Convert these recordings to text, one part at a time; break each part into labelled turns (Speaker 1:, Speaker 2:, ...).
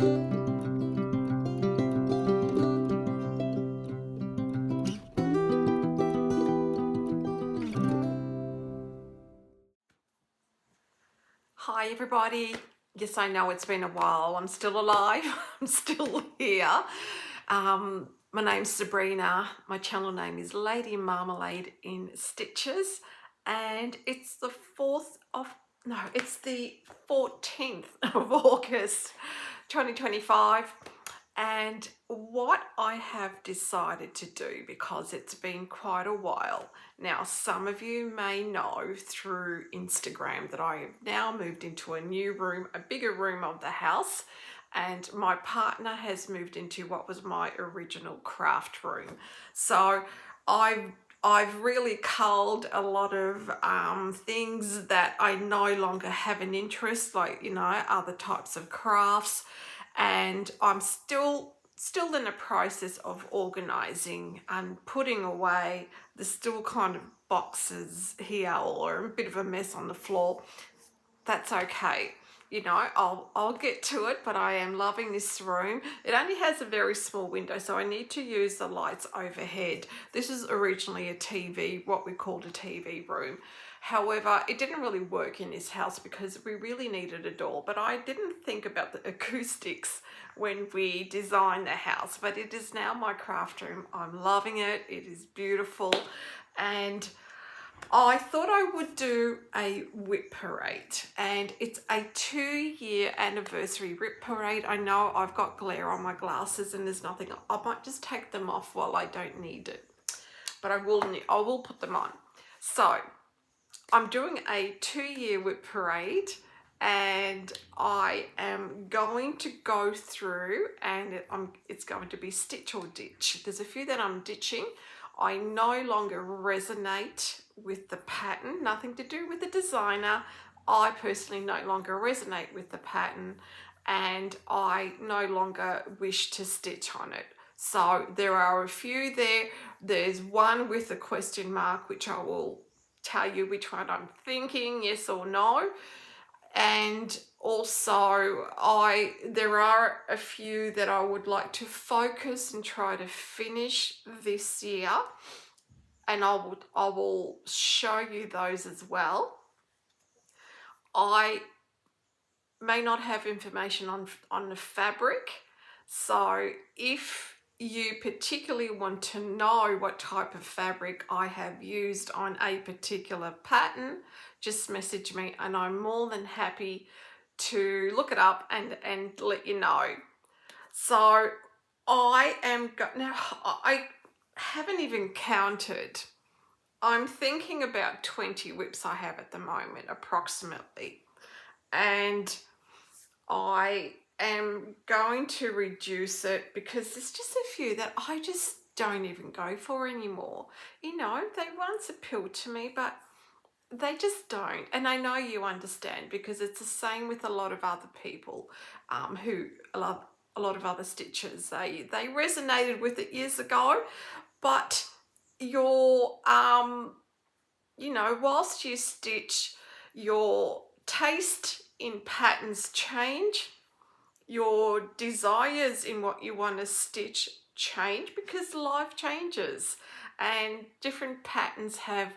Speaker 1: Hi everybody. Yes, I know it's been a while. I'm still alive. I'm still here. My name's Sabrina. My channel name is Lady Marmalade in Stitches, and it's the 14th of August 2025. And what I have decided to do, because it's been quite a while now, some of you may know through Instagram that I have now moved into a new room, a bigger room of the house, and my partner has moved into what was my original craft room. So I've really culled a lot of things that I no longer have an interest, like, you know, other types of crafts, and I'm still in the process of organizing and putting away. There's still kind of boxes here or a bit of a mess on the floor. That's okay. You know, I'll get to it, but I am loving this room. It only has a very small window, so I need to use the lights overhead. This is originally a TV, what we called a TV room. However, it didn't really work in this house because we really needed a door, but I didn't think about the acoustics when we designed the house. But it is now my craft room. I'm loving it. It is beautiful, and I thought I would do a WIP Parade, and it's a 2-year anniversary WIP Parade. I know I've got glare on my glasses and there's nothing. I might just take them off while I don't need it, but I will put them on. So I'm doing a 2-year WIP Parade, and I am going to go through, and it's going to be stitch or ditch. There's a few that I'm ditching. I no longer resonate with the pattern, nothing to do with the designer. I personally no longer resonate with the pattern, and I no longer wish to stitch on it. So there are a few there. There's one with a question mark, which I will tell you which one I'm thinking, yes or no. And also there are a few that I would like to focus and try to finish this year, and I will show you those as well. I may not have information on the fabric, so if you particularly want to know what type of fabric I have used on a particular pattern, just message me and I'm more than happy to look it up and let you know. So I haven't even counted. I'm thinking about 20 whips I have at the moment, approximately, and I am going to reduce it because there's just a few that I just don't even go for anymore. You know, they once appealed to me, but they just don't. And I know you understand, because it's the same with a lot of other people who love a lot of other stitches. They resonated with it years ago, but your you know, whilst you stitch, your taste in patterns change, your desires in what you want to stitch change, because life changes and different patterns have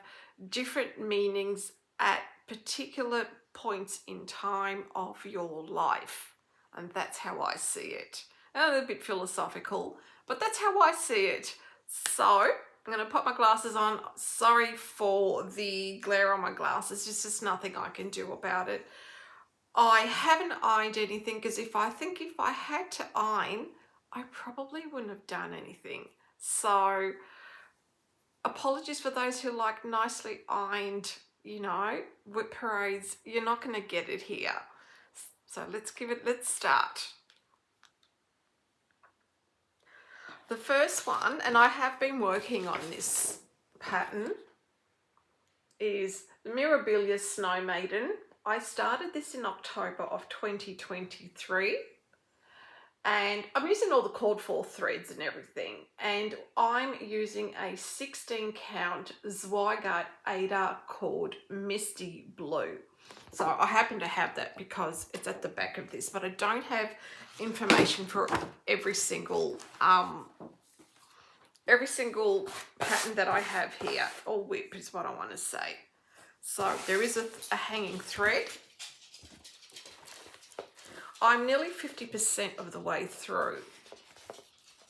Speaker 1: different meanings at particular points in time of your life. And that's how I see it. A little bit philosophical, but that's how I see it. So I'm going to put my glasses on. Sorry for the glare on my glasses. There's just nothing I can do about it. I haven't ironed anything, because if I had to iron, I probably wouldn't have done anything. So apologies for those who like nicely ironed, you know, WIP parades. You're not going to get it here. So let's start. The first one, and I have been working on this pattern, is the Mirabilia Snow Maiden. I started this in October of 2023, and I'm using all the called for threads and everything, and I'm using a 16 count Zweigart Ada called Misty Blue. So I happen to have that because it's at the back of this, but I don't have information for every single pattern that I have here, or WIP is what I want to say. So there is a hanging thread. I'm nearly 50% of the way through.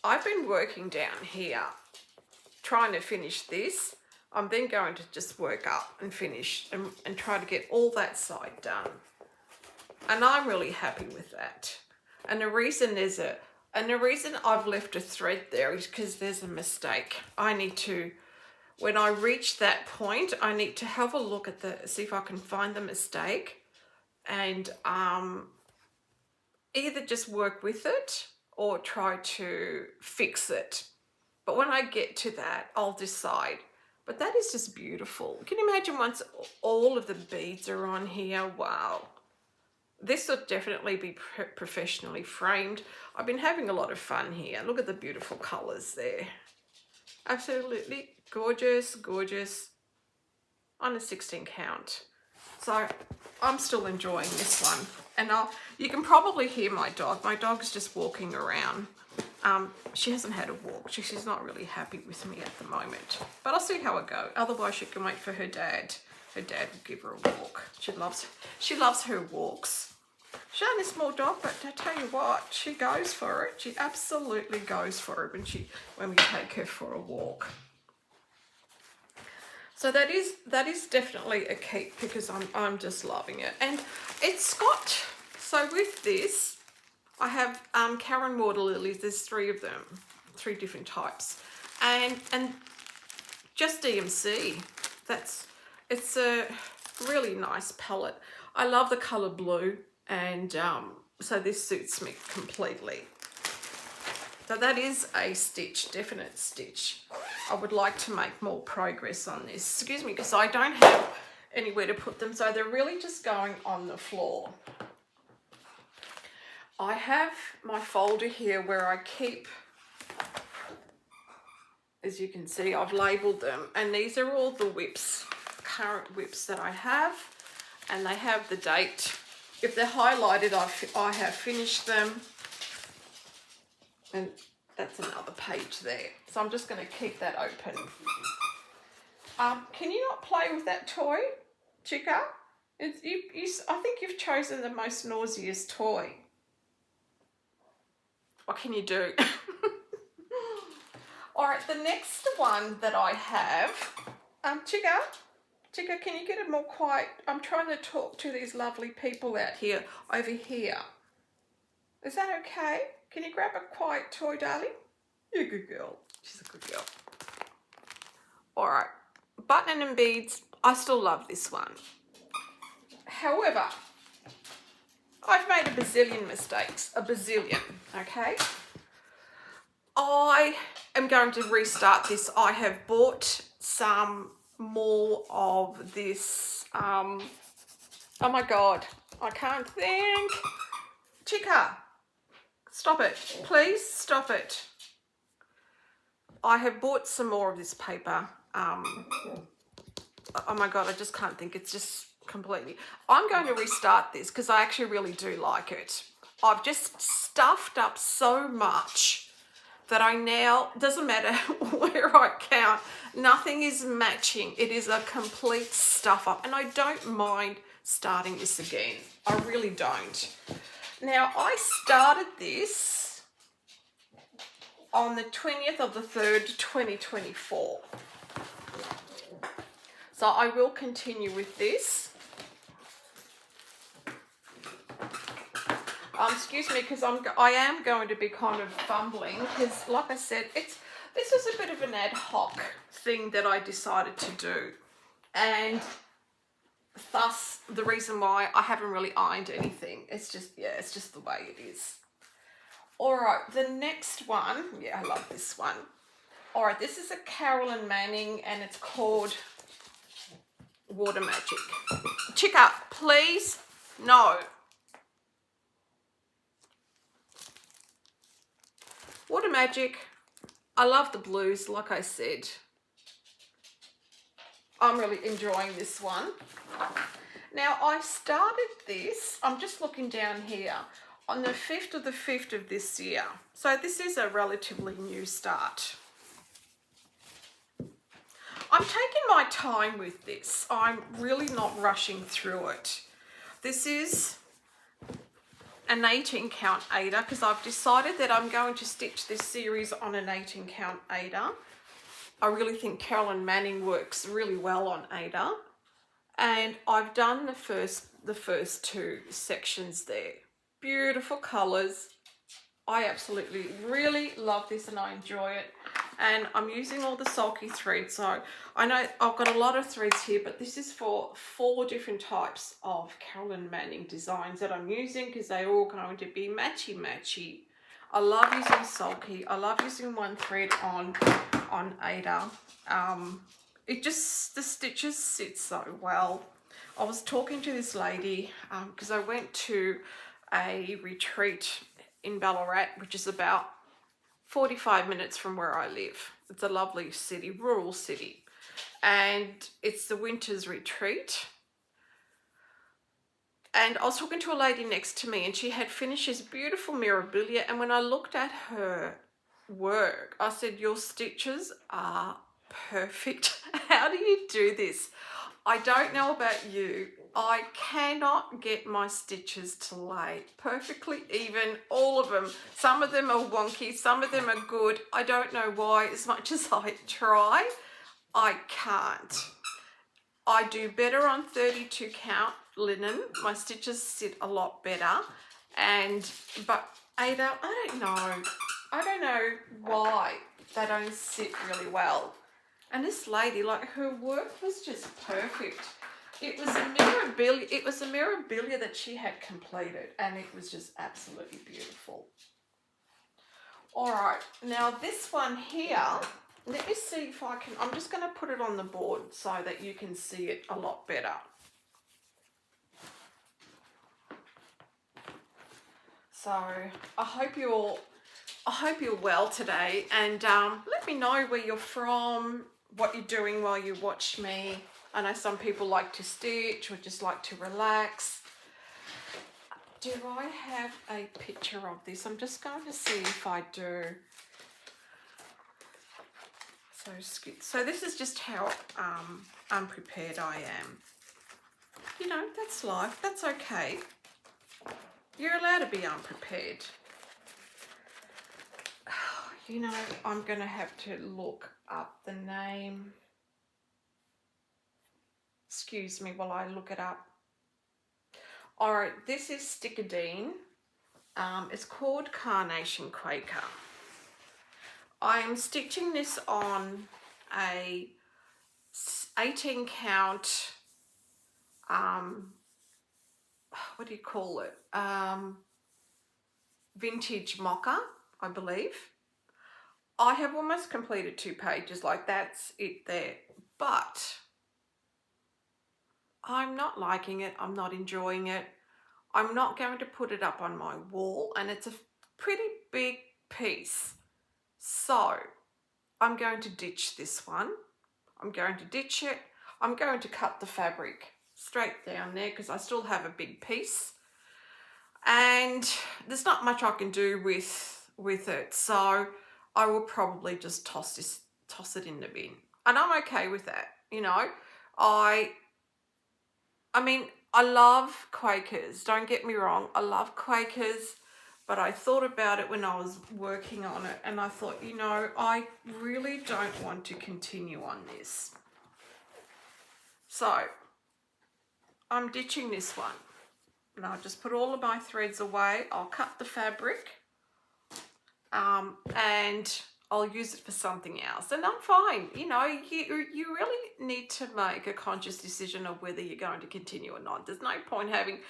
Speaker 1: I've been working down here trying to finish this. I'm then going to just work up and finish and try to get all that side done. And I'm really happy with that. And the reason I've left a thread there is because there's a mistake. I need to, when I reach that point, I need to have a look at see if I can find the mistake and either just work with it or try to fix it. But when I get to that, I'll decide. But that is just beautiful. Can you imagine once all of the beads are on here? Wow. This will definitely be professionally framed. I've been having a lot of fun here. Look at the beautiful colours there. Absolutely gorgeous, gorgeous. On a 16 count. So I'm still enjoying this one. And you can probably hear my dog. My dog's just walking around. She hasn't had a walk. She's not really happy with me at the moment. But I'll see how it goes. Otherwise, she can wait for her dad. Her dad will give her a walk. She loves her walks. She's only a small dog, but I tell you what, she goes for it. She absolutely goes for it when we take her for a walk. So that is definitely a keep because I'm just loving it. And it's got, so with this, I have Karen water lilies. There's 3 of them, 3 different types, and just DMC. It's a really nice palette. I love the color blue, and so this suits me completely. So that is a stitch, definite stitch. I would like to make more progress on this. Excuse me, because I don't have anywhere to put them, so they're really just going on the floor. I have my folder here where I keep, as you can see, I've labelled them, and these are all the WIPs, current WIPs that I have, and they have the date. If they're highlighted, I have finished them, and that's another page there. So I'm just going to keep that open. Can you not play with that toy, Chica? I think you've chosen the most nauseous toy. What can you do? All right, the next one that I have, Chica, can you get it more quiet? I'm trying to talk to these lovely people out here, over here. Is that okay? Can you grab a quiet toy, darling? You're a good girl. She's a good girl. All right, button and beads. I still love this one. However, I've made a bazillion mistakes, okay? I am going to restart this. I have bought some more of this, oh my God, I can't think. Chica, stop it, please stop it. I have bought some more of this paper. Oh my God, I just can't think, it's just completely. I'm going to restart this because I actually really do like it. I've just stuffed up so much that I now, doesn't matter where I count, nothing is matching. It is a complete stuff up, and I don't mind starting this again. I really don't. Now, I started this on the 20th of the 3rd, 2024. So I will continue with this. Excuse me, because I am going to be kind of fumbling because, like I said, this was a bit of an ad hoc thing that I decided to do, and thus the reason why I haven't really ironed anything. It's just, yeah, it's just the way it is. All right, the next one, yeah, I love this one. All right, this is a Carolyn Manning, and it's called Water Magic. Chica, please, no. Water Magic, I love the blues, like I said. I'm really enjoying this one. Now, I started this, I'm just looking down here. on the 5th of the 5th of this year. So this is a relatively new start. I'm taking my time with this. I'm really not rushing through it. This is an 18 count aider because I've decided that I'm going to stitch this series on an 18 count aider. I really think Carolyn Manning works really well on aider. And I've done the first two sections there. Beautiful colours. I absolutely really love this and I enjoy it. And I'm using all the sulky threads. So I know I've got a lot of threads here, but this is for 4 different types of Carolyn Manning designs that I'm using because they're all going to be matchy-matchy. I love using sulky. I love using one thread on aider. The stitches sit so well. I was talking to this lady because I went to a retreat in Ballarat, which is about 45 minutes from where I live. It's a lovely city, rural city, and it's the winter's retreat. And I was talking to a lady next to me and she had finished this beautiful Mirabilia, and when I looked at her work, I said, your stitches are perfect. How do you do this? I don't know about you. I cannot get my stitches to lay perfectly even, all of them. Some of them are wonky, some of them are good. I don't know why. As much as I try, I can't. I do better on 32 count linen. My stitches sit a lot better. But Ada, I don't know why they don't sit really well. And this lady, like, her work was just perfect. It was a Mirabilia that she had completed, and it was just absolutely beautiful. All right, now this one here, let me see if I can, I'm just going to put it on the board so that you can see it a lot better. So I hope you're well today, and let me know where you're from, what you're doing while you watch me. I know some people like to stitch or just like to relax. Do I have a picture of this? I'm just going to see if I do. So this is just how unprepared I am. You know, that's life. That's okay. You're allowed to be unprepared. You know, I'm going to have to look up the name. Excuse me while I look it up. All right, this is Stickadine. It's called Carnation Quaker. I'm stitching this on a 18 count, what do you call it? Vintage mocha, I believe. I have almost completed 2 pages, like that's it there. But I'm not liking it. I'm not enjoying it. I'm not going to put it up on my wall, and it's a pretty big piece. So I'm going to ditch this one. I'm going to ditch it. I'm going to cut the fabric straight down there because I still have a big piece. And there's not much I can do with it. So I will probably just toss it in the bin. And I'm okay with that, you know. I mean, I love Quakers, don't get me wrong, I love Quakers, but I thought about it when I was working on it, and I thought, you know, I really don't want to continue on this. So, I'm ditching this one, and I'll just put all of my threads away. I'll cut the fabric, and I'll use it for something else, and I'm fine. You know, you really need to make a conscious decision of whether you're going to continue or not. There's no point having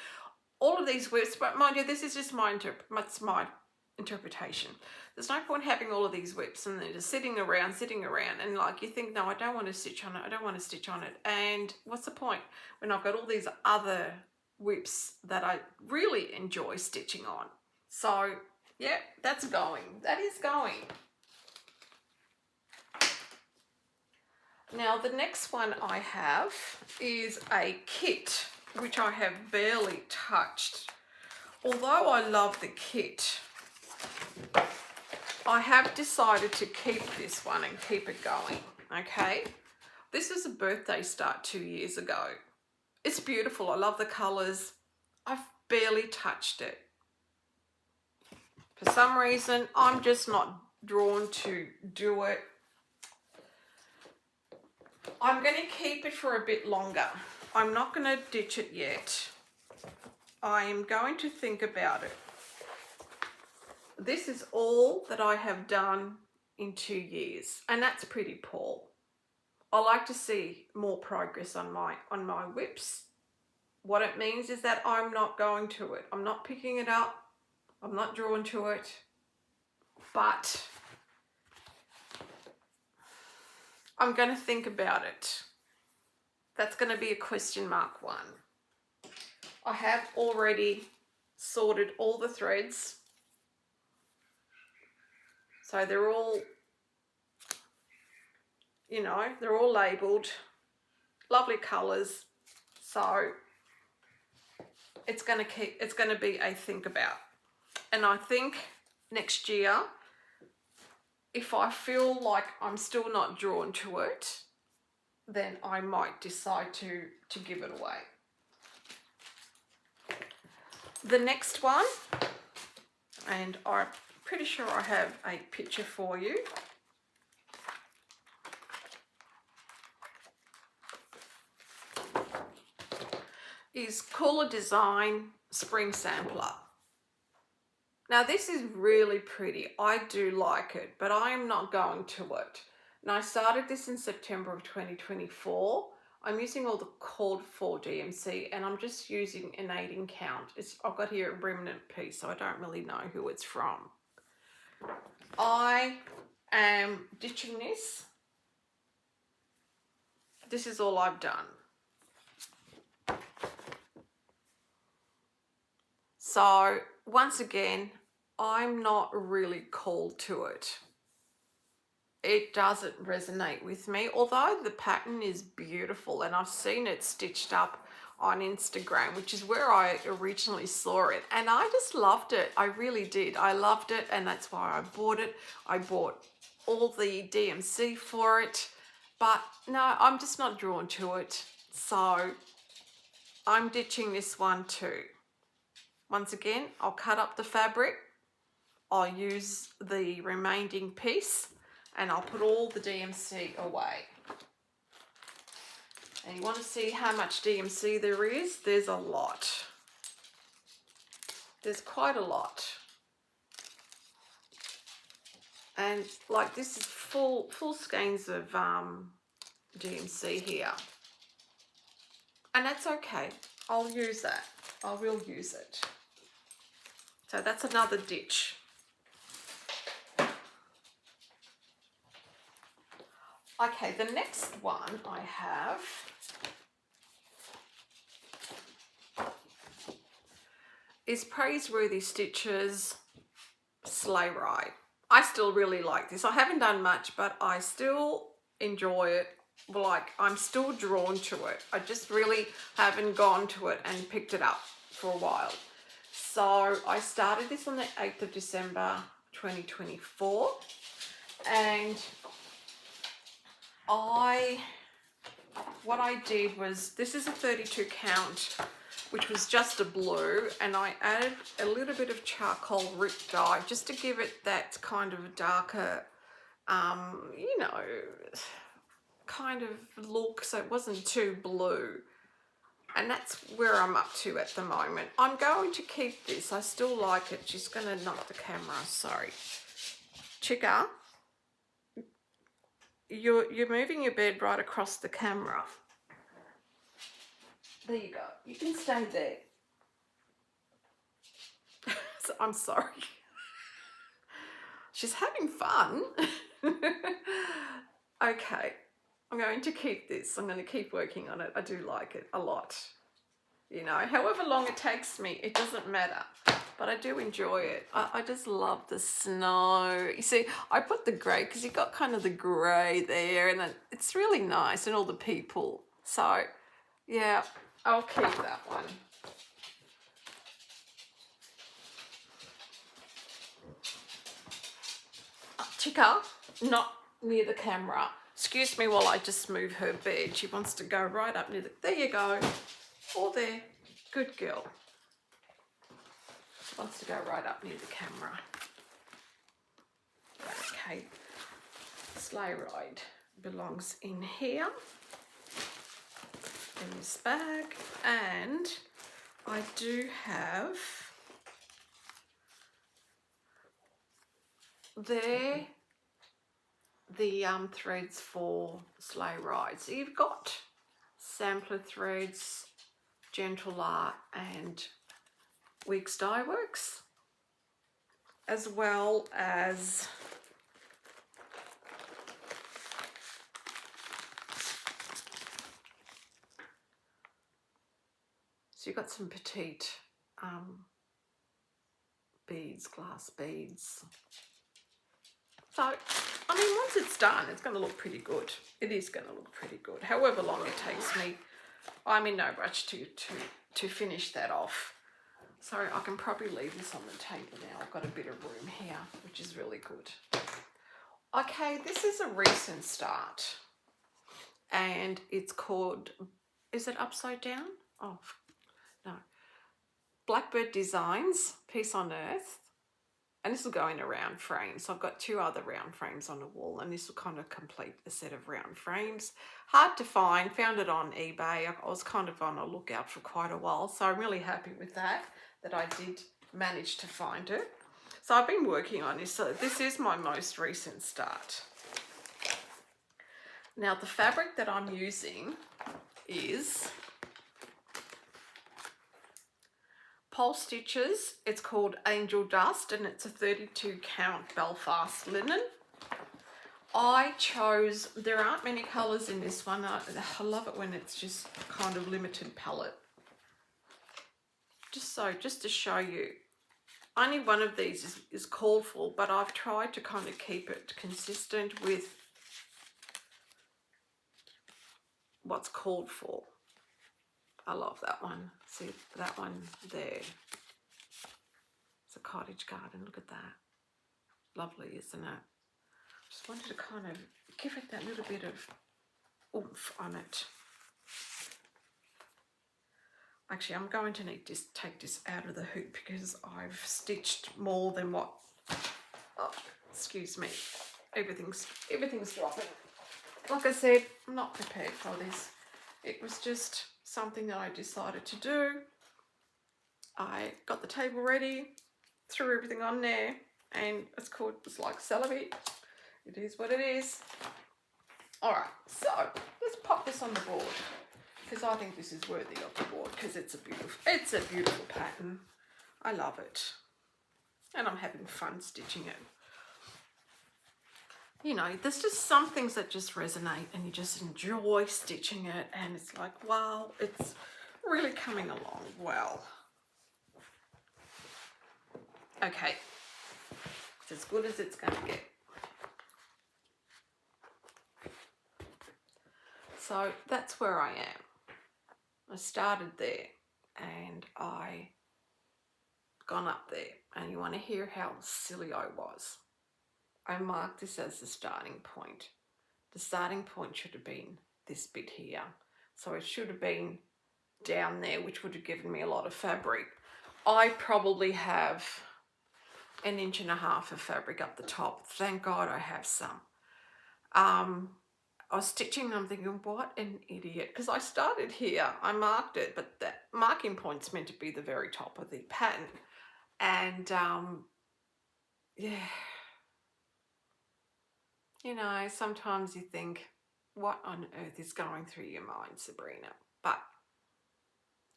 Speaker 1: all of these WIPs, but mind you, this is just my interpretation. There's no point having all of these WIPs and they're just sitting around, and like you think, no, I don't want to stitch on it, I don't want to stitch on it. And what's the point when I've got all these other WIPs that I really enjoy stitching on? So yeah, that's going. That is going. Now the next one I have is a kit, which I have barely touched. although I love the kit, I have decided to keep this one and keep it going, okay? This was a birthday start 2 years ago. It's beautiful. I love the colours. I've barely touched it. For some reason, I'm just not drawn to do it. I'm going to keep it for a bit longer. I'm not going to ditch it yet. I am going to think about it. This is all that I have done in 2 years, and that's pretty poor. I like to see more progress on my WIPs. What it means is that I'm not going to it. I'm not picking it up. I'm not drawn to it. But I'm going to think about it. That's going to be a question mark one. I have already sorted all the threads. So they're all, you know, they're all labelled. Lovely colours. So it's going to be a think about. And I think next year, if I feel like I'm still not drawn to it, then I might decide to give it away. The next one, and I'm pretty sure I have a picture for you. Is Kooler Design Spring Sampler. Now this is really pretty. I do like it, but I am not going to it. And I started this in September of 2024. I'm using all the called for DMC, and I'm just using an 18 count. I've got here a remnant piece, so I don't really know who it's from. I am ditching this. This is all I've done. So once again, I'm not really called to it. It doesn't resonate with me, although the pattern is beautiful and I've seen it stitched up on Instagram, which is where I originally saw it, and I just loved it. I really did. I loved it, and that's why I bought it. I bought all the DMC for it, but no, I'm just not drawn to it. So I'm ditching this one too. Once again, I'll cut up the fabric. I'll use the remaining piece and I'll put all the DMC away. And you want to see how much DMC there is? There's a lot. There's quite a lot. And like this is full skeins of DMC here. And that's okay. I'll use that. I will use it. So that's another ditch. Okay, the next one I have is Praiseworthy Stitches Sleigh Ride. I still really like this. I haven't done much, but I still enjoy it. Like, I'm still drawn to it. I just really haven't gone to it and picked it up for a while. So I started this on the 8th of December 2024, and what I did was, this is a 32 count, which was just a blue, and I added a little bit of charcoal rip dye just to give it that kind of darker, you know, kind of look, so it wasn't too blue. And that's where I'm up to at the moment. I'm going to keep this. I still like it. She's going to knock the camera. Sorry. Chica, you're moving your bed right across the camera. There you go. You can stay there. So, I'm sorry. She's having fun. Okay. I'm going to keep this. I'm going to keep working on it. I do like it a lot. You know, however long it takes me, it doesn't matter. But I do enjoy it. I just love the snow. You see, I put the grey because you've got kind of the grey there, and it's really nice, and all the people. So, yeah, I'll keep that one. Chica, not near the camera. Excuse me while I just move her bed. She wants to go right up near the... There you go. All there. Good girl. She wants to go right up near the camera. Okay. Sleigh ride belongs in here. In this bag. And I do have... There... the threads for sleigh rides. So you've got sampler threads, Gentle Art and Weeks Dye Works, as well as so you've got some petite beads, glass beads. So, I mean, once it's done, it's going to look pretty good. It is going to look pretty good. However long it takes me, I'm in no rush to finish that off. So I can probably leave this on the table now. I've got a bit of room here, which is really good. Okay, this is a recent start. And it's called, is it Upside Down? Oh, no. Blackbird Designs, Peace on Earth. And this will go in a round frame. So I've got 2 other round frames on the wall, and this will kind of complete a set of round frames. Hard to find, found it on eBay. I was kind of on a lookout for quite a while, so I'm really happy with that I did manage to find it. So I've been working on this. So this is my most recent start. Now the fabric that I'm using is Pole Stitches. It's called Angel Dust, and it's a 32 count Belfast linen. I chose, there aren't many colours in this one. I love it when it's just kind of limited palette. Just to show you, only one of these is called for, but I've tried to kind of keep it consistent with what's called for. I love that one. See that one there? It's a cottage garden. Look at that. Lovely, isn't it? Just wanted to kind of give it that little bit of oomph on it. Actually, I'm going to need to take this out of the hoop because I've stitched more than what... Oh, excuse me. Everything's dropping. Like I said, I'm not prepared for this. It was just something that I decided to do. I got the table ready, threw everything on there, and it's like celery. It is what it is. All right, so let's pop this on the board because I think this is worthy of the board because it's a beautiful pattern. I love it, and I'm having fun stitching it. You know, there's just some things that just resonate and you just enjoy stitching it, and it's like, wow, it's really coming along well. Okay, it's as good as it's going to get. So that's where I am. I started there and I gone up there, and you want to hear how silly I was. I marked this as the starting point. The starting point should have been this bit here. So it should have been down there, which would have given me a lot of fabric. I probably have 1.5 inches of fabric up the top. Thank God I have some. I was stitching and I'm thinking, what an idiot. Because I started here, I marked it, but that marking point's meant to be the very top of the pattern. And yeah. You know, sometimes you think, what on earth is going through your mind, Sabrina? But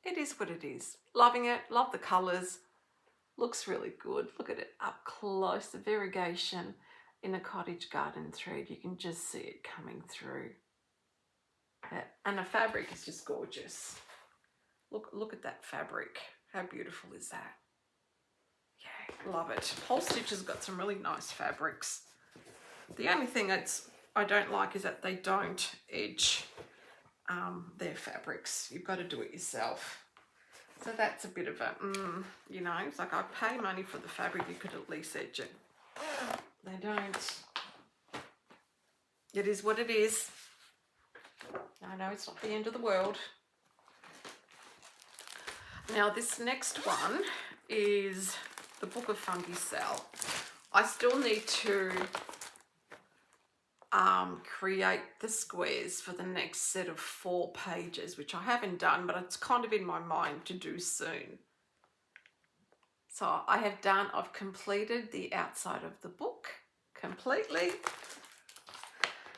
Speaker 1: it is what it is. Loving it, love the colours. Looks really good. Look at it up close, the variegation in a cottage garden thread. You can just see it coming through. And the fabric is just gorgeous. Look at that fabric. How beautiful is that? Yeah, love it. Pole Stitches got some really nice fabrics. The only thing I don't like is that they don't edge their fabrics. You've got to do it yourself. So that's a bit of a, you know, it's like I pay money for the fabric, you could at least edge it. They don't. It is what it is. I know it's not the end of the world. Now this next one is the Book of Fungi Cell. I still need to create the squares for the next set of 4 pages, which I haven't done, but it's kind of in my mind to do soon. So I've completed the outside of the book completely.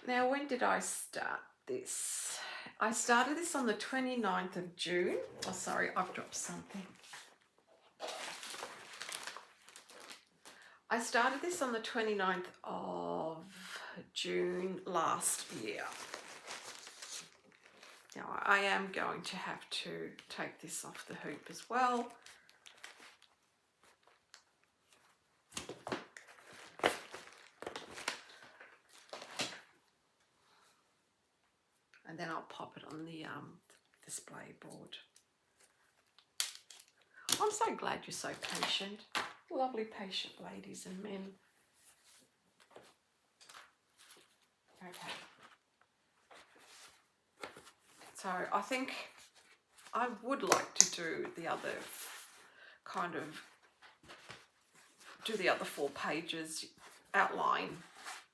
Speaker 1: Now, when did I start this? I started this on the 29th of June. Oh, sorry, I've dropped something. I started this on the 29th of June last year. Now, I am going to have to take this off the hoop as well. And then I'll pop it on the display board. I'm so glad you're so patient. Lovely patient ladies and men. Okay. So I think I would like to do the other 4 pages outline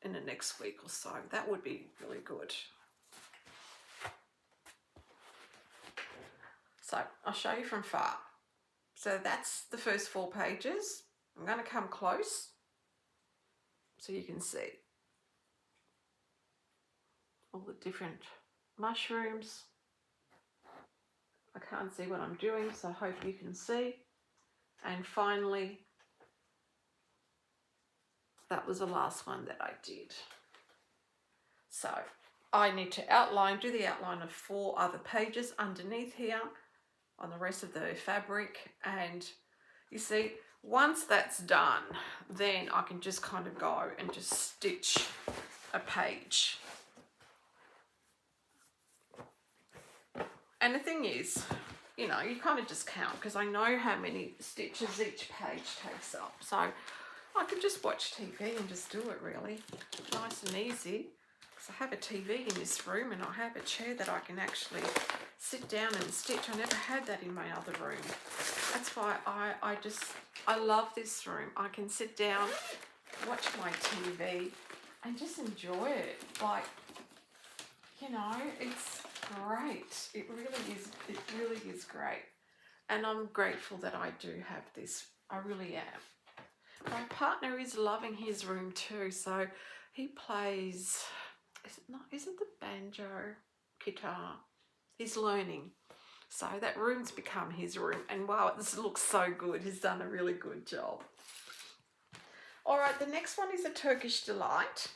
Speaker 1: in the next week or so. That would be really good. So I'll show you from far. So that's the first 4 pages. I'm going to come close so you can see all the different mushrooms. I can't see what I'm doing, so I hope you can see. And finally, that was the last one that I did. So I need to do the outline of 4 other pages underneath here on the rest of the fabric. And you see, once that's done, then I can just kind of go and just stitch a page. And the thing is, you know, you kind of just count, because I know how many stitches each page takes up. So I could just watch TV and just do it, really. Nice and easy. Because I have a TV in this room and I have a chair that I can actually sit down and stitch. I never had that in my other room. That's why I love this room. I can sit down, watch my TV and just enjoy it. Like, you know, it's great. It really is great. And I'm grateful that I do have this. I really am. My partner is loving his room too. So he plays, is it the banjo, guitar? He's learning. So that room's become his room. And wow, this looks so good. He's done a really good job. All right, the next one is a Turkish Delight.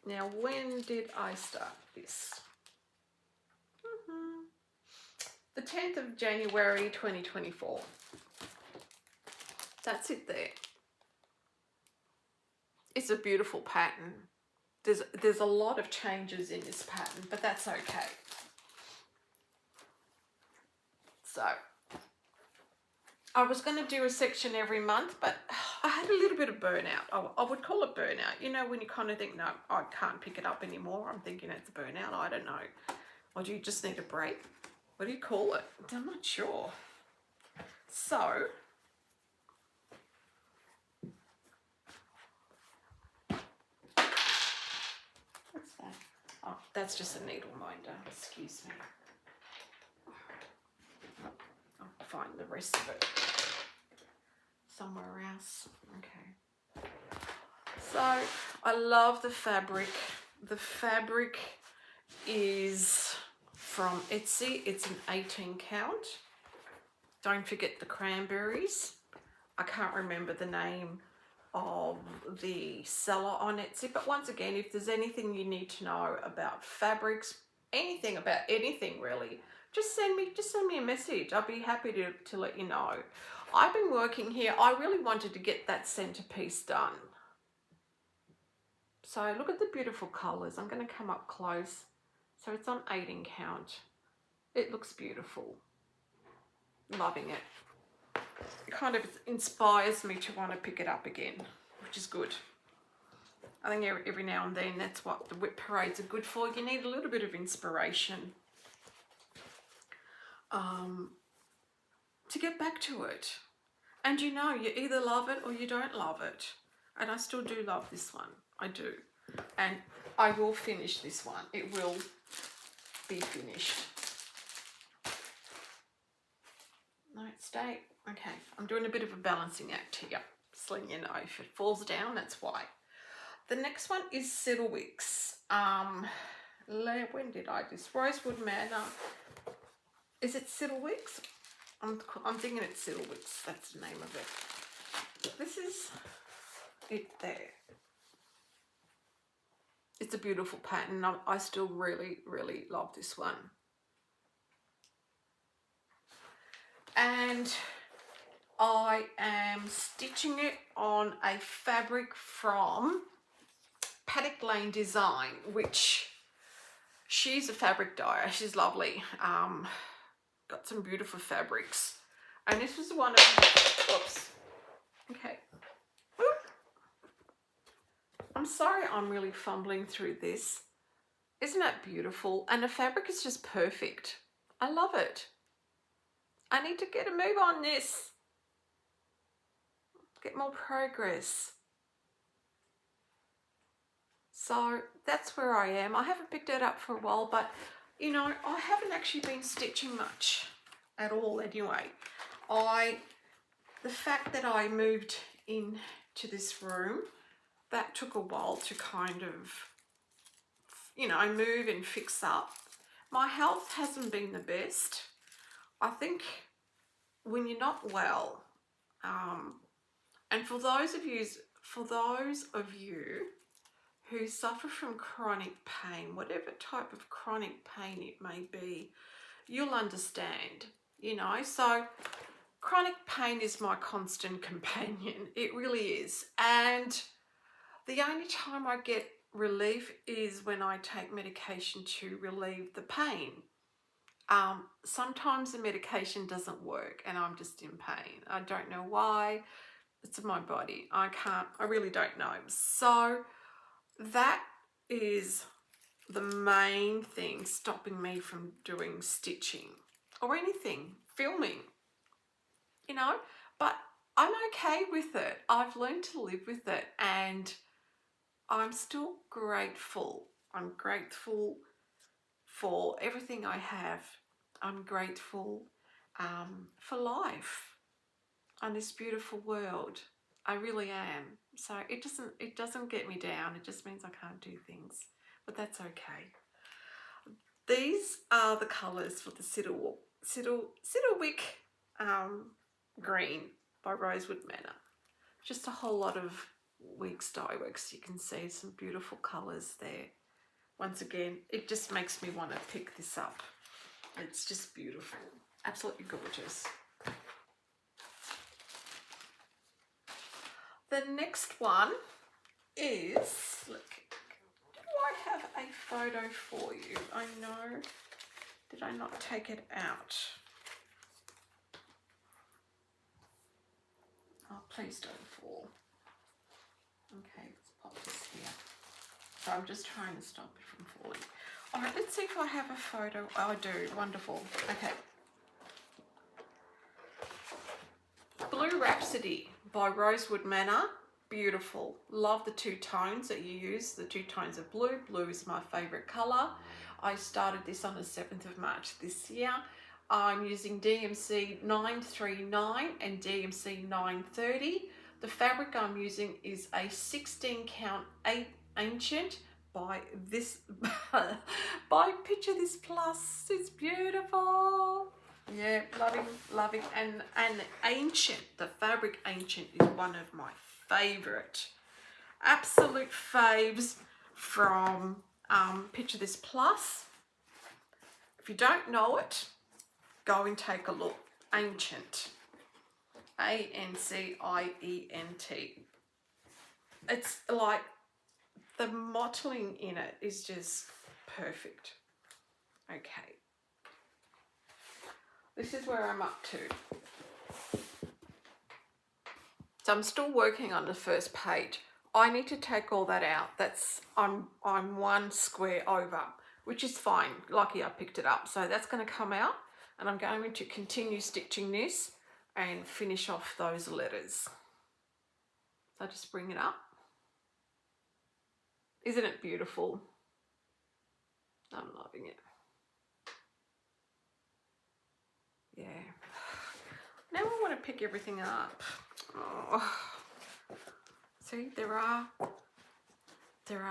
Speaker 1: Now, when did I start this? The 10th of January 2024. That's it there. It's a beautiful pattern. There's a lot of changes in this pattern, but that's okay. So I was going to do a section every month, but I had a little bit of burnout. I would call it burnout. You know, when you kind of think, no, I can't pick it up anymore. I'm thinking it's burnout. I don't know. Or do you just need a break? What do you call it? I'm not sure. So what's that? Oh, that's just a needle minder. Excuse me. I'll find the rest of it somewhere else. Okay. So I love the fabric. The fabric is from Etsy. It's an 18 count. Don't forget the cranberries. I can't remember the name of the seller on Etsy, but once again, if there's anything you need to know about fabrics, about anything really, just send me a message. I'll be happy to let you know. I've been working here. I really wanted to get that centerpiece done. So look at the beautiful colors. I'm going to come up close. So it's on 18 count. It looks beautiful. Loving it. It kind of inspires me to want to pick it up again, which is good. I think every now and then that's what the WIP parades are good for. You need a little bit of inspiration to get back to it. And you know, you either love it or you don't love it. And I still do love this one. I do. And I will finish this one. It will be finished. No, stay. Okay, I'm doing a bit of a balancing act here. Just letting you know, if it falls down, that's why. The next one is Ciddlewicks. When did I do this? Rosewood Manor. Is it Ciddlewicks? I'm thinking it's Ciddlewicks. That's the name of it. This is it there. It's a beautiful pattern. I still really, really love this one. And I am stitching it on a fabric from Paddock Lane Design, which she's a fabric dyer. She's lovely. Got some beautiful fabrics. And this was one of, whoops. Okay. I'm sorry I'm really fumbling through this. Isn't that beautiful? And the fabric is just perfect. I love it. I need to get a move on this. Get more progress. So that's where I am. I haven't picked it up for a while, but you know, I haven't actually been stitching much at all anyway. The fact that I moved into this room, that took a while to kind of, you know, move and fix up. My health hasn't been the best. I think when you're not well, and for those of you who suffer from chronic pain, whatever type of chronic pain it may be, you'll understand, you know. So chronic pain is my constant companion. It really is. And the only time I get relief is when I take medication to relieve the pain. Sometimes the medication doesn't work and I'm just in pain. I don't know why. It's in my body. I really don't know. So that is the main thing stopping me from doing stitching or anything, filming, you know, but I'm okay with it. I've learned to live with it and I'm still grateful. I'm grateful for everything I have. I'm grateful for life on this beautiful world. I really am. So it doesn't get me down. It just means I can't do things, but that's okay. These are the colours for the Ciddlewick green by Rosewood Manor. Just a whole lot of weeks dye works. You can see some beautiful colours there. Once again, it just makes me want to pick this up. It's just beautiful, absolutely gorgeous. The next one is, look, do I have a photo for you? I know, did I not take it out? Oh, please don't fall. Okay, let's pop this here. So I'm just trying to stop it from falling. All right, let's see if I have a photo. Oh, I do, wonderful. Okay. Blue Rhapsody by Rosewood Manor. Beautiful. Love the two tones that you use, the two tones of blue. Blue is my favorite color. I started this on the 7th of March this year. I'm using DMC 939 and DMC 930. The fabric I'm using is a 16 count 8 ancient by this, by Picture This Plus. It's beautiful. Yeah, loving, and ancient, the fabric ancient is one of my favorite, absolute faves from Picture This Plus. If you don't know it, go and take a look. Ancient, ANCIENT. It's like the mottling in it is just perfect. Okay. This is where I'm up to. So I'm still working on the first page. I need to take all that out. That's, I'm 1 square over, which is fine. Lucky I picked it up. So that's going to come out, and I'm going to continue stitching this and finish off those letters. So just bring it up. Isn't it beautiful? I'm loving it. Yeah. Now I want to pick everything up. Oh. See, there are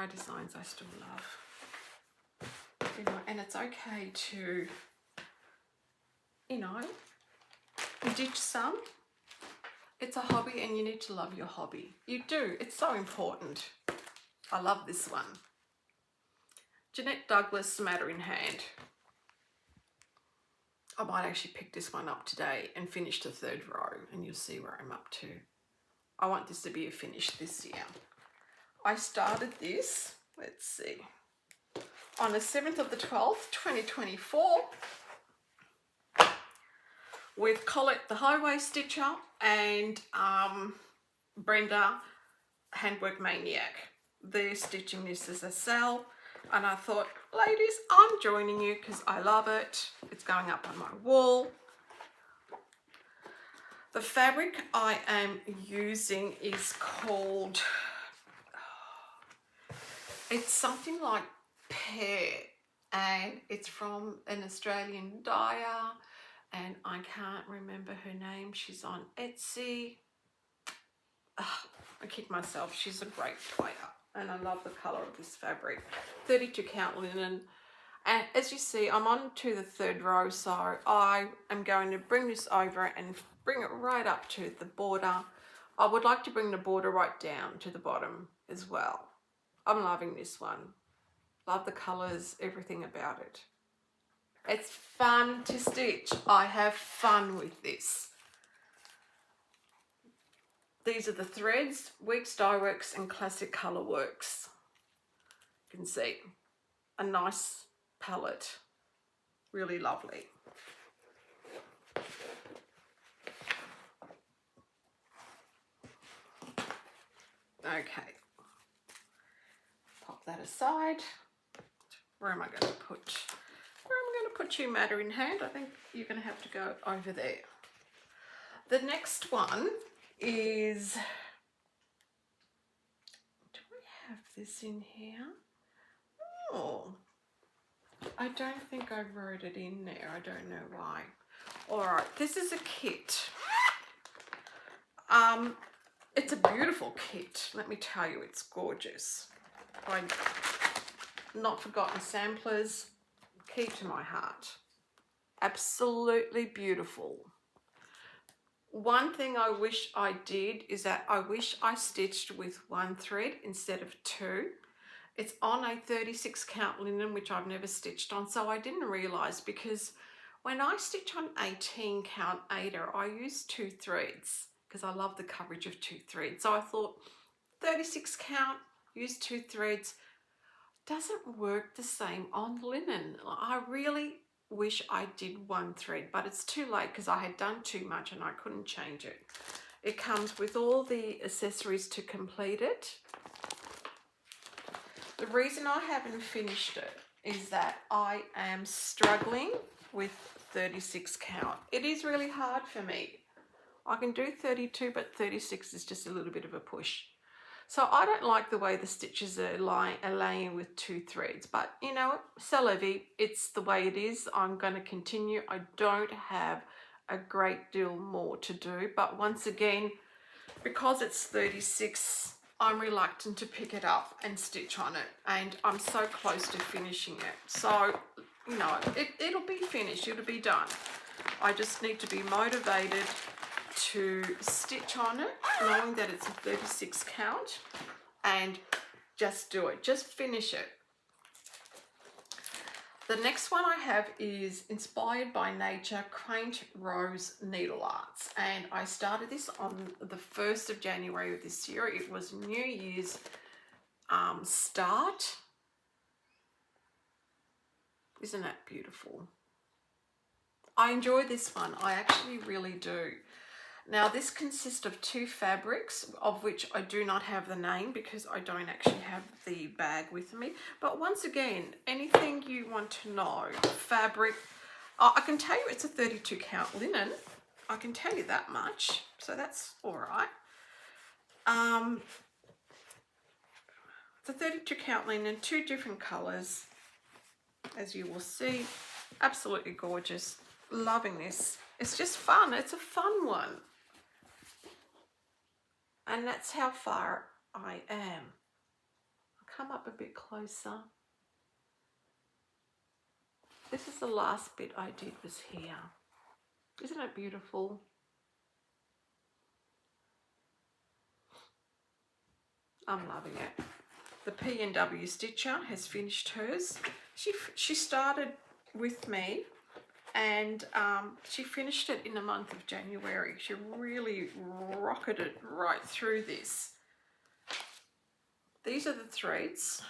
Speaker 1: designs I still love. You know, and it's okay to, you know, ditch some. It's a hobby and you need to love your hobby. You do. It's so important. I love this one. Jeanette Douglas, Matter in Hand. I might actually pick this one up today and finish the 3rd row, and you'll see where I'm up to. I want this to be a finish this year. I started this, let's see, on the 7th of the 12th, 2024, with Colette the Highway Stitcher and Brenda Handwork Maniac. They're stitching this as a cell, and I thought, ladies, I'm joining you because I love it. It's going up on my wall. The fabric I am using is called, it's something like pear, and it's from an Australian dyer, and I can't remember her name. She's on Etsy. I kick myself. She's a great player, and I love the colour of this fabric. 32 count linen, and as you see, I'm on to the 3rd row, so I am going to bring this over and bring it right up to the border. I would like to bring the border right down to the bottom as well. I'm loving this one. Love the colours, everything about it. It's fun to stitch. I have fun with this. These are the threads, Weeks Dye Works and Classic Colour Works. You can see a nice palette, really lovely. Okay, pop that aside. Where am I going to put you, Matter in Hand? I think you're going to have to go over there. The next one is, do I have this in here? Oh, I don't think I wrote it in there. I don't know why. All right, this is a kit. It's a beautiful kit. Let me tell you, it's gorgeous. Not Forgotten Samplers, key to my heart. Absolutely beautiful. One thing I wish I did is that I wish I stitched with 1 thread instead of 2. It's on a 36 count linen, which I've never stitched on, so I didn't realise, because when I stitch on 18 count Aida, I use 2 threads because I love the coverage of 2 threads. So I thought 36 count, use 2 threads, doesn't work the same on linen. I really wish I did 1 thread, but it's too late because I had done too much and I couldn't change it. It comes with all the accessories to complete it. The reason I haven't finished it is that I am struggling with 36 count. It is really hard for me. I can do 32, but 36 is just a little bit of a push. So I don't like the way the stitches are laying with 2 threads, but you know what, c'est la vie, it's the way it is. I'm going to continue. I don't have a great deal more to do, but once again, because it's 36, I'm reluctant to pick it up and stitch on it, and I'm so close to finishing it. So, you know, it'll be finished, it'll be done. I just need to be motivated to stitch on it, knowing that it's a 36 count, and just do it, just finish it. The next one I have is Inspired by Nature Quaint Rose Needle Arts, and I started this on the 1st of January of this year. It was New Year's start. Isn't that beautiful? I enjoy this one, I actually really do. Now this consists of 2 fabrics, of which I do not have the name because I don't actually have the bag with me. But once again, anything you want to know, fabric, I can tell you it's a 32 count linen. I can tell you that much, so that's all right. It's a 32 count linen, 2 different colours, as you will see. Absolutely gorgeous. Loving this. It's just fun. It's a fun one. And that's how far I am. I'll come up a bit closer. This is the last bit I did was here. Isn't it beautiful? I'm loving it. The P&W Stitcher has finished hers. She started with me and she finished it in the month of January. She really rocketed right through this. These are the threads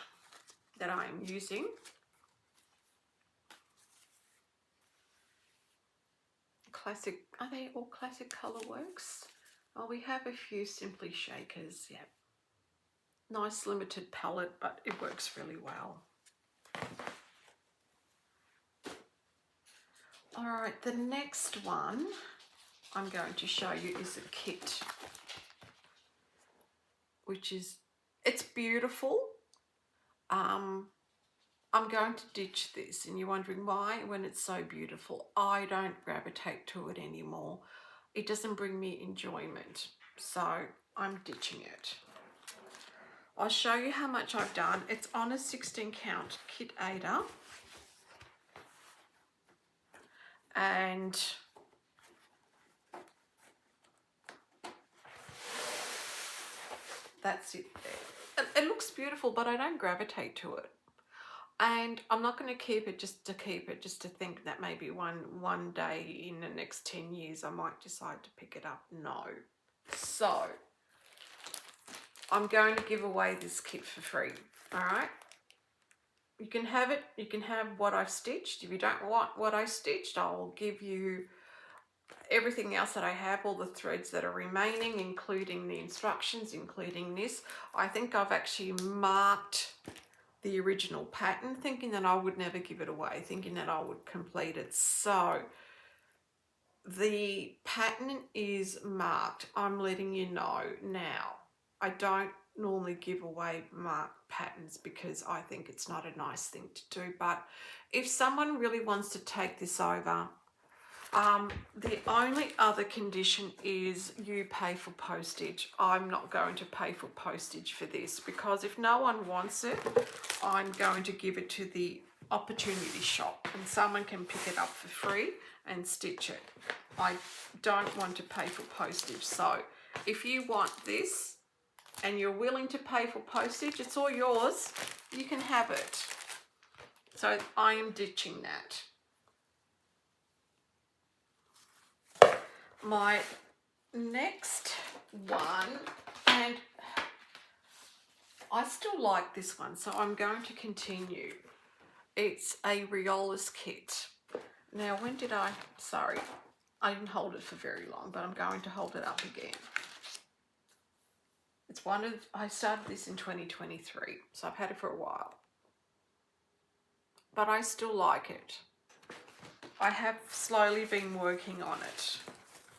Speaker 1: that I am using. Classic, are they all classic colour works? Oh, we have a few Simply Shakers, yeah. Nice limited palette, but it works really well. All right, the next one I'm going to show you is a kit, which is, it's beautiful. I'm going to ditch this, and you're wondering why when it's so beautiful. I don't gravitate to it anymore. It doesn't bring me enjoyment, so I'm ditching it. I'll show you how much I've done. It's on a 16 count kit aider, and that's it there. It looks beautiful, but I don't gravitate to it. And I'm not going to keep it just to keep it, just to think that maybe one day in the next 10 years I might decide to pick it up. No. So I'm going to give away this kit for free. All right. You can have it. You can have what I've stitched. If you don't want what I stitched, I'll give you everything else that I have, all the threads that are remaining, including the instructions, including this. I think I've actually marked the original pattern, thinking that I would never give it away, thinking that I would complete it. So the pattern is marked. I'm letting you know now. I don't normally give away marked patterns because I think it's not a nice thing to do, but if someone really wants to take this over, the only other condition is you pay for postage. I'm not going to pay for postage for this because if no one wants it, I'm going to give it to the opportunity shop and someone can pick it up for free and stitch it. I don't want to pay for postage. So if you want this and you're willing to pay for postage, it's all yours. You can have it. So I am ditching that. My next one, and I still like this one, so I'm going to continue. It's a Riolis kit. Now, when did I, sorry, I didn't hold it for very long, but I'm going to hold it up again. It's one of, I started this in 2023, so I've had it for a while. But I still like it. I have slowly been working on it.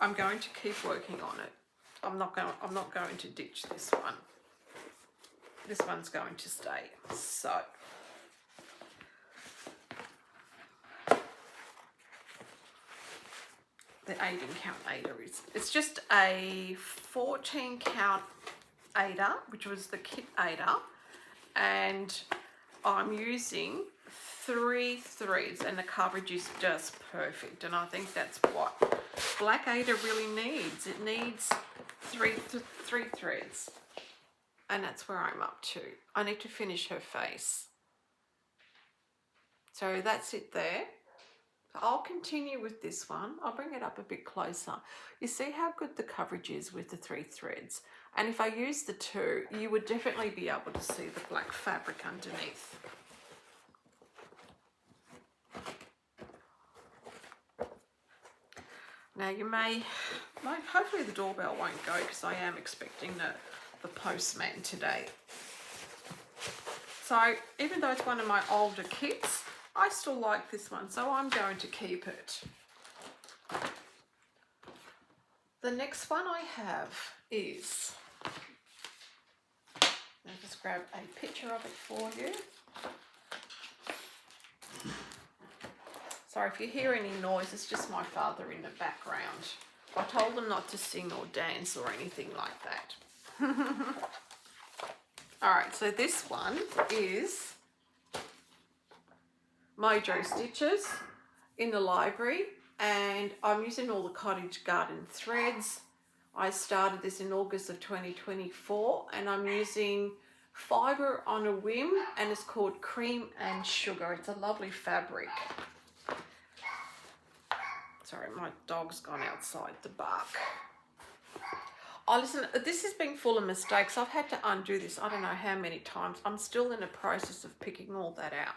Speaker 1: I'm going to keep working on it. I'm not going to ditch this one. This one's going to stay. So the 18 count aider is, it's just a 14 count aider, which was the kit aider, and I'm using 3 threads and the coverage is just perfect, and I think that's what black aider really needs. It needs three threads, and that's where I'm up to. I need to finish her face. So that's it there. I'll continue with this one. I'll bring it up a bit closer. You see how good the coverage is with the 3 threads, and if I use the 2, you would definitely be able to see the black fabric underneath. Now you may, hopefully the doorbell won't go because I am expecting the postman today. So even though it's one of my older kits, I still like this one, so I'm going to keep it. The next one I have is, I'll just grab a picture of it for you. Sorry if you hear any noise, it's just my father in the background. I told him not to sing or dance or anything like that. Alright, so this one is Mojo Stitches in the library, and I'm using all the cottage garden threads. I started this in August of 2024, and I'm using Fibre on a Whim, and it's called Cream and Sugar. It's a lovely fabric. Sorry, my dog's gone outside to bark. Oh, listen, this has been full of mistakes. I've had to undo this I don't know how many times. I'm still in the process of picking all that out.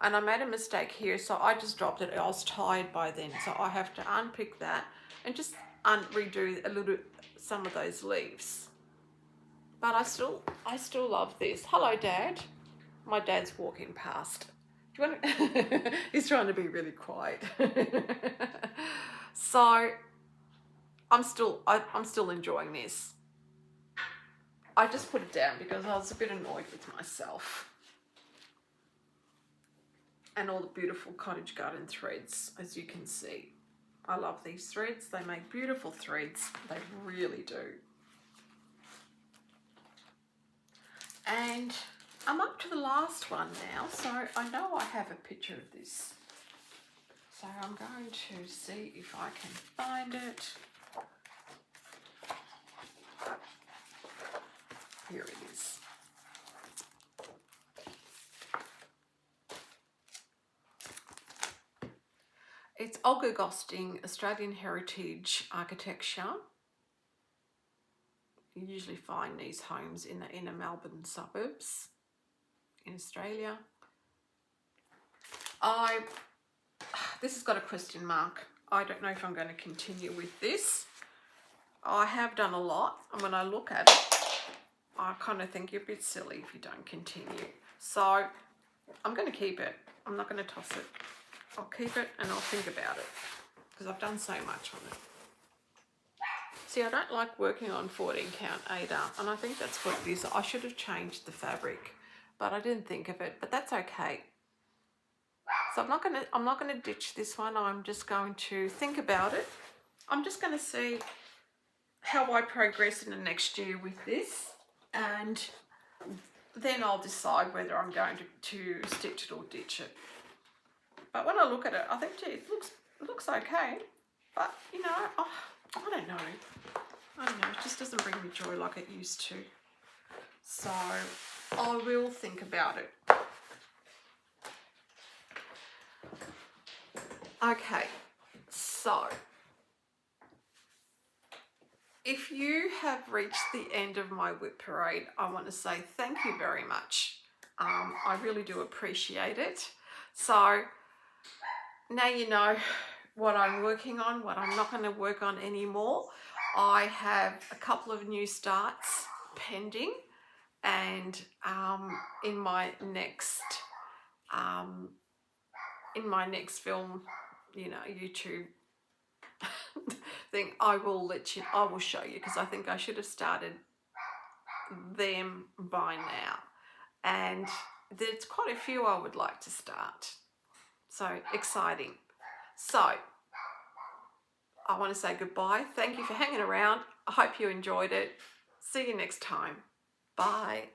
Speaker 1: And I made a mistake here, so I just dropped it. I was tired by then, so I have to unpick that and just redo some of those leaves. But I still love this. Hello, Dad. My dad's walking past. Do you want to... He's trying to be really quiet. So I'm still enjoying this. I just put it down because I was a bit annoyed with myself. And all the beautiful cottage garden threads, as you can see. I love these threads. They make beautiful threads. They really do. And I'm up to the last one now, so I know I have a picture of this. So I'm going to see if I can find it. Here it is. It's Olga Gosting, Australian Heritage Architecture. You usually find these homes in the inner Melbourne suburbs in Australia. This has got a question mark. I don't know if I'm going to continue with this. I have done a lot, and when I look at it, I kind of think you're a bit silly if you don't continue. So I'm going to keep it. I'm not going to toss it. I'll keep it and I'll think about it because I've done so much on it. See, I don't like working on 14 count either, and I think that's what it is. I should have changed the fabric, but I didn't think of it, but that's okay. So I'm not gonna ditch this one. I'm just going to think about it. I'm just going to see how I progress in the next year with this, and then I'll decide whether I'm going to stitch it or ditch it. But when I look at it, I think, gee, it looks okay. But, you know, I don't know. It just doesn't bring me joy like it used to. So I will think about it. Okay, so if you have reached the end of my WIP Parade, I want to say thank you very much. I really do appreciate it. So now you know what I'm working on, what I'm not going to work on anymore. I have a couple of new starts pending, and in my next film, you know, YouTube thing, I will show you, because I think I should have started them by now, and there's quite a few I would like to start. So exciting. So I want to say goodbye. Thank you for hanging around. I hope you enjoyed it. See you next time. Bye.